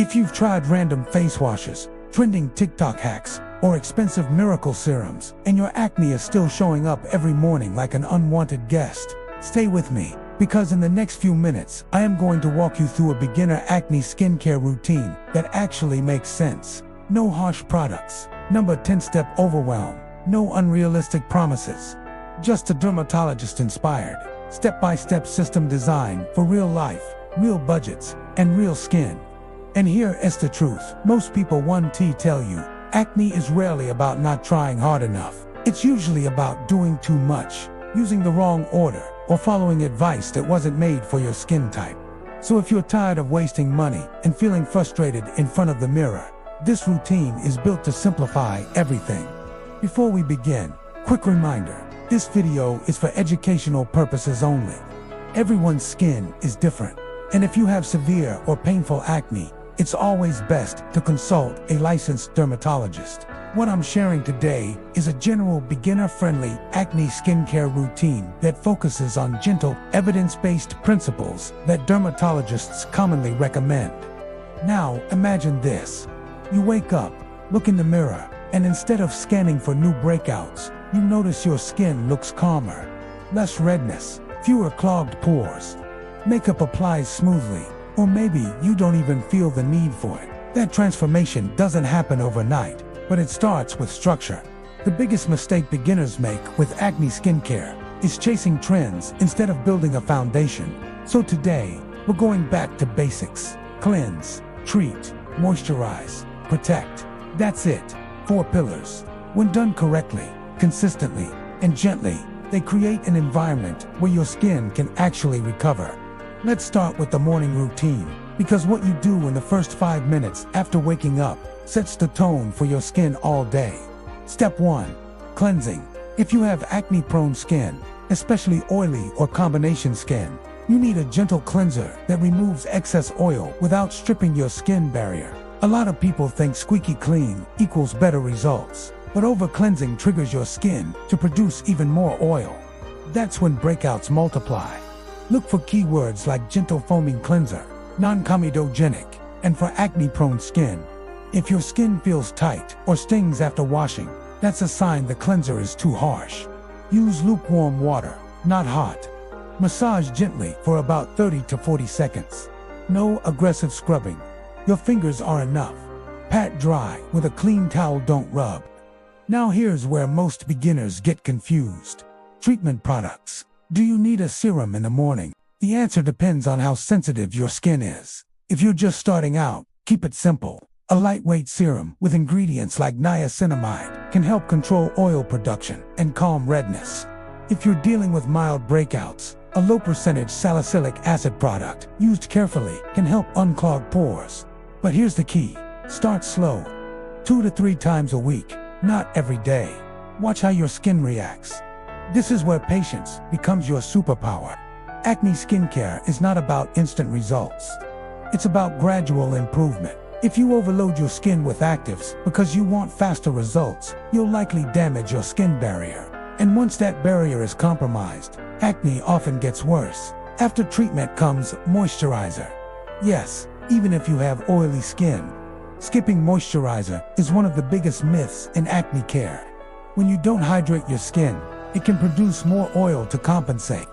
If you've tried random face washes, trending TikTok hacks, or expensive miracle serums, and your acne is still showing up every morning like an unwanted guest, stay with me, because in the next few minutes, I am going to walk you through a beginner acne skincare routine that actually makes sense. No harsh products, number 10-step overwhelm, no unrealistic promises. Just a dermatologist-inspired, step-by-step system designed for real life, real budgets, and real skin. And here is the truth. Most people tell you, acne is rarely about not trying hard enough. It's usually about doing too much, using the wrong order, or following advice that wasn't made for your skin type. So if you're tired of wasting money and feeling frustrated in front of the mirror, this routine is built to simplify everything. Before we begin, quick reminder, this video is for educational purposes only. Everyone's skin is different, and if you have severe or painful acne, it's always best to consult a licensed dermatologist. What I'm sharing today is a general beginner-friendly acne skincare routine that focuses on gentle, evidence-based principles that dermatologists commonly recommend. Now, imagine this. You wake up, look in the mirror, and instead of scanning for new breakouts, you notice your skin looks calmer. Less redness, fewer clogged pores. Makeup applies smoothly, or maybe you don't even feel the need for it. That transformation doesn't happen overnight, but it starts with structure. The biggest mistake beginners make with acne skincare is chasing trends instead of building a foundation. So today, we're going back to basics. Cleanse, treat, moisturize, protect. That's it. 4 pillars. When done correctly, consistently, and gently, they create an environment where your skin can actually recover. Let's start with the morning routine, because what you do in the first 5 minutes after waking up sets the tone for your skin all day. Step 1. Cleansing. If you have acne-prone skin, especially oily or combination skin, you need a gentle cleanser that removes excess oil without stripping your skin barrier. A lot of people think squeaky clean equals better results, but over-cleansing triggers your skin to produce even more oil. That's when breakouts multiply. Look for keywords like gentle foaming cleanser, non-comedogenic, and for acne-prone skin. If your skin feels tight or stings after washing, that's a sign the cleanser is too harsh. Use lukewarm water, not hot. Massage gently for about 30 to 40 seconds. No aggressive scrubbing. Your fingers are enough. Pat dry with a clean towel, don't rub. Now here's where most beginners get confused. Treatment products. Do you need a serum in the morning? The answer depends on how sensitive your skin is. If you're just starting out, keep it simple. A lightweight serum with ingredients like niacinamide can help control oil production and calm redness. If you're dealing with mild breakouts, a low-percentage salicylic acid product, used carefully, can help unclog pores. But here's the key. Start slow. 2 to 3 times a week, not every day. Watch how your skin reacts. This is where patience becomes your superpower. Acne skincare is not about instant results. It's about gradual improvement. If you overload your skin with actives because you want faster results, you'll likely damage your skin barrier. And once that barrier is compromised, acne often gets worse. After treatment comes moisturizer. Yes, even if you have oily skin, skipping moisturizer is one of the biggest myths in acne care. When you don't hydrate your skin, it can produce more oil to compensate.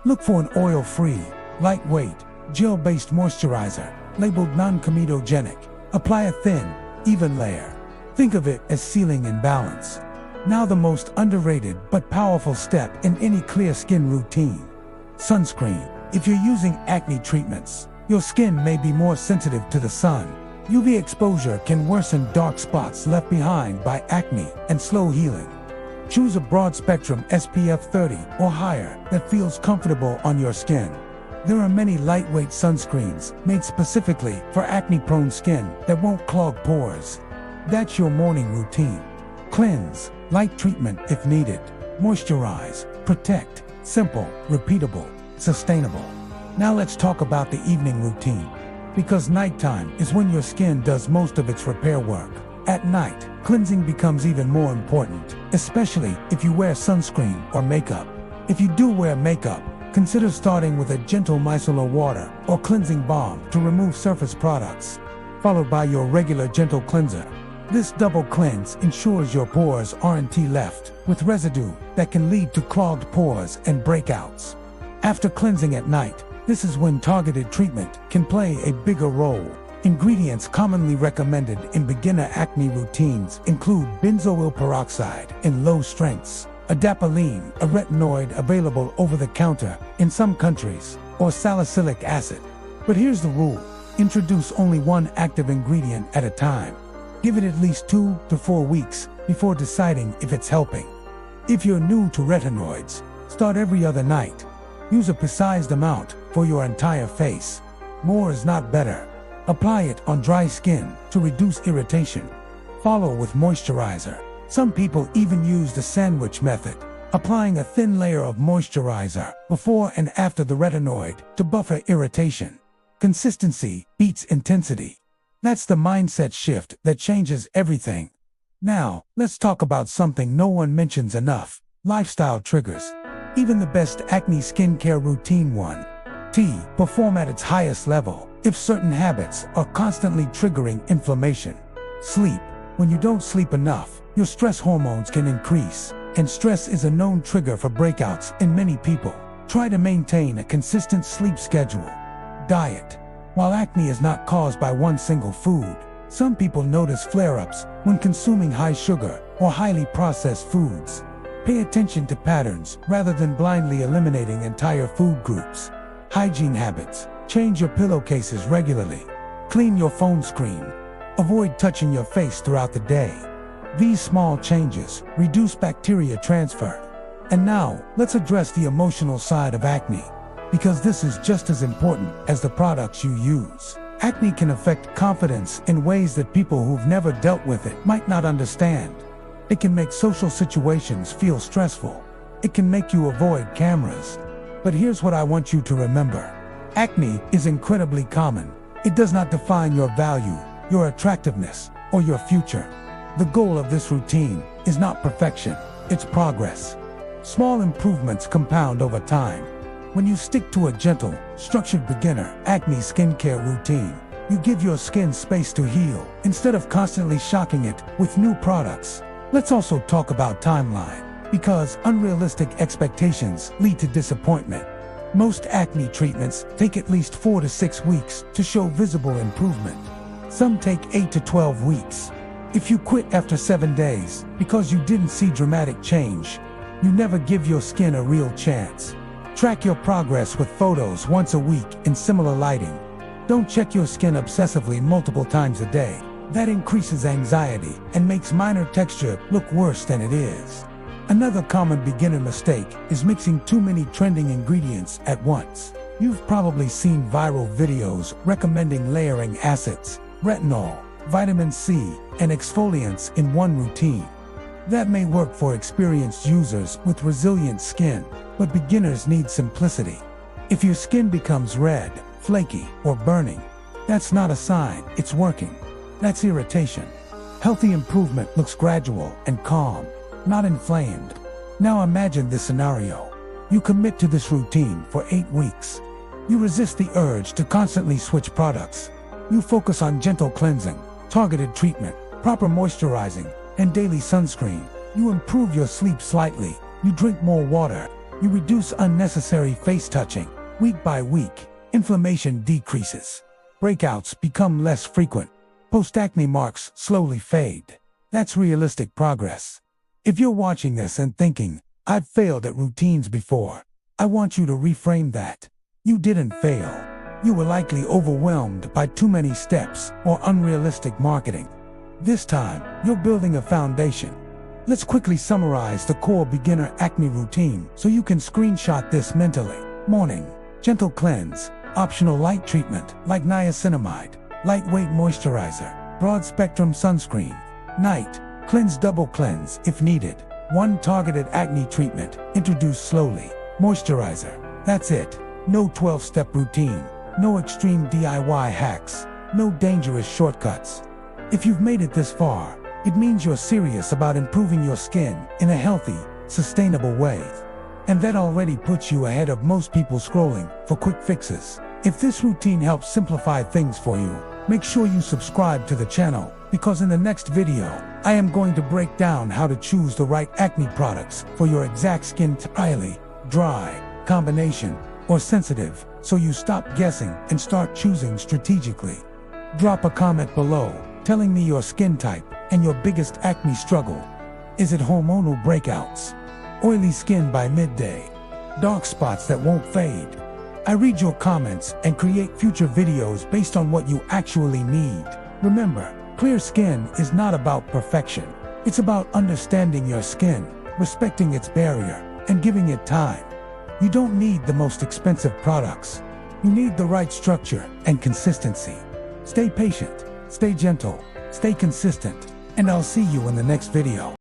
Look for an oil-free, lightweight, gel-based moisturizer, labeled non-comedogenic. Apply a thin, even layer. Think of it as sealing in balance. Now the most underrated but powerful step in any clear skin routine. Sunscreen. If you're using acne treatments, your skin may be more sensitive to the sun. UV exposure can worsen dark spots left behind by acne and slow healing. Choose a broad-spectrum SPF 30 or higher that feels comfortable on your skin. There are many lightweight sunscreens made specifically for acne-prone skin that won't clog pores. That's your morning routine. Cleanse, light treatment if needed. Moisturize, protect, simple, repeatable, sustainable. Now let's talk about the evening routine. Because nighttime is when your skin does most of its repair work. At night, cleansing becomes even more important, especially if you wear sunscreen or makeup. If you do wear makeup, consider starting with a gentle micellar water or cleansing balm to remove surface products. followed by your regular gentle cleanser. This double cleanse ensures your pores aren't left with residue that can lead to clogged pores and breakouts. After cleansing at night, this is when targeted treatment can play a bigger role. Ingredients commonly recommended in beginner acne routines include benzoyl peroxide in low strengths, adapalene, a retinoid available over the counter in some countries, or salicylic acid. But here's the rule: introduce only one active ingredient at a time. Give it at least 2 to 4 weeks before deciding if it's helping. If you're new to retinoids, start every other night. Use a precise amount for your entire face. More is not better. Apply it on dry skin to reduce irritation. Follow with moisturizer. Some people even use the sandwich method, applying a thin layer of moisturizer before and after the retinoid to buffer irritation. Consistency beats intensity. That's the mindset shift that changes everything. Now, let's talk about something no one mentions enough: lifestyle triggers. Even the best acne skincare routine perform at its highest level if certain habits are constantly triggering inflammation. Sleep. When you don't sleep enough, your stress hormones can increase, and stress is a known trigger for breakouts in many people. Try to maintain a consistent sleep schedule. Diet. While acne is not caused by one single food, some people notice flare-ups when consuming high sugar or highly processed foods. Pay attention to patterns rather than blindly eliminating entire food groups. Hygiene habits. Change your pillowcases regularly. Clean your phone screen. Avoid touching your face throughout the day. These small changes reduce bacteria transfer. And now, let's address the emotional side of acne, because this is just as important as the products you use. Acne can affect confidence in ways that people who've never dealt with it might not understand. It can make social situations feel stressful. It can make you avoid cameras. But here's what I want you to remember. Acne is incredibly common. It does not define your value, your attractiveness, or your future. The goal of this routine is not perfection, it's progress. Small improvements compound over time. When you stick to a gentle, structured beginner acne skincare routine, you give your skin space to heal instead of constantly shocking it with new products. Let's also talk about timeline, because unrealistic expectations lead to disappointment. Most acne treatments take at least 4 to 6 weeks to show visible improvement. Some take 8 to 12 weeks. If you quit after 7 days because you didn't see dramatic change, you never give your skin a real chance. Track your progress with photos once a week in similar lighting. Don't check your skin obsessively multiple times a day. That increases anxiety and makes minor texture look worse than it is. Another common beginner mistake is mixing too many trending ingredients at once. You've probably seen viral videos recommending layering acids, retinol, vitamin C, and exfoliants in one routine. That may work for experienced users with resilient skin, but beginners need simplicity. If your skin becomes red, flaky, or burning, that's not a sign it's working. That's irritation. Healthy improvement looks gradual and calm, not inflamed. Now imagine this scenario. You commit to this routine for 8 weeks. You resist the urge to constantly switch products. You focus on gentle cleansing, targeted treatment, proper moisturizing, and daily sunscreen. You improve your sleep slightly. You drink more water. You reduce unnecessary face touching. Week by week, inflammation decreases. Breakouts become less frequent. Post-acne marks slowly fade. That's realistic progress. If you're watching this and thinking, "I've failed at routines before," I want you to reframe that. You didn't fail. You were likely overwhelmed by too many steps or unrealistic marketing. This time, you're building a foundation. Let's quickly summarize the core beginner acne routine so you can screenshot this mentally. Morning, gentle cleanse, optional light treatment like niacinamide, lightweight moisturizer, broad spectrum sunscreen. Night, cleanse double cleanse if needed. One targeted acne treatment, introduced slowly. Moisturizer, that's it. No 12-step routine, no extreme DIY hacks, no dangerous shortcuts. If you've made it this far, it means you're serious about improving your skin in a healthy, sustainable way. And that already puts you ahead of most people scrolling for quick fixes. If this routine helps simplify things for you, Make sure you subscribe to the channel, because in the next video, I am going to break down how to choose the right acne products for your exact skin type: oily, dry, combination, or sensitive, so you stop guessing and start choosing strategically. Drop a comment below, telling me your skin type and your biggest acne struggle. Is it hormonal breakouts? Oily skin by midday? Dark spots that won't fade? I read your comments and create future videos based on what you actually need. Remember, clear skin is not about perfection. It's about understanding your skin, respecting its barrier, and giving it time. You don't need the most expensive products. You need the right structure and consistency. Stay patient, stay gentle, stay consistent, and I'll see you in the next video.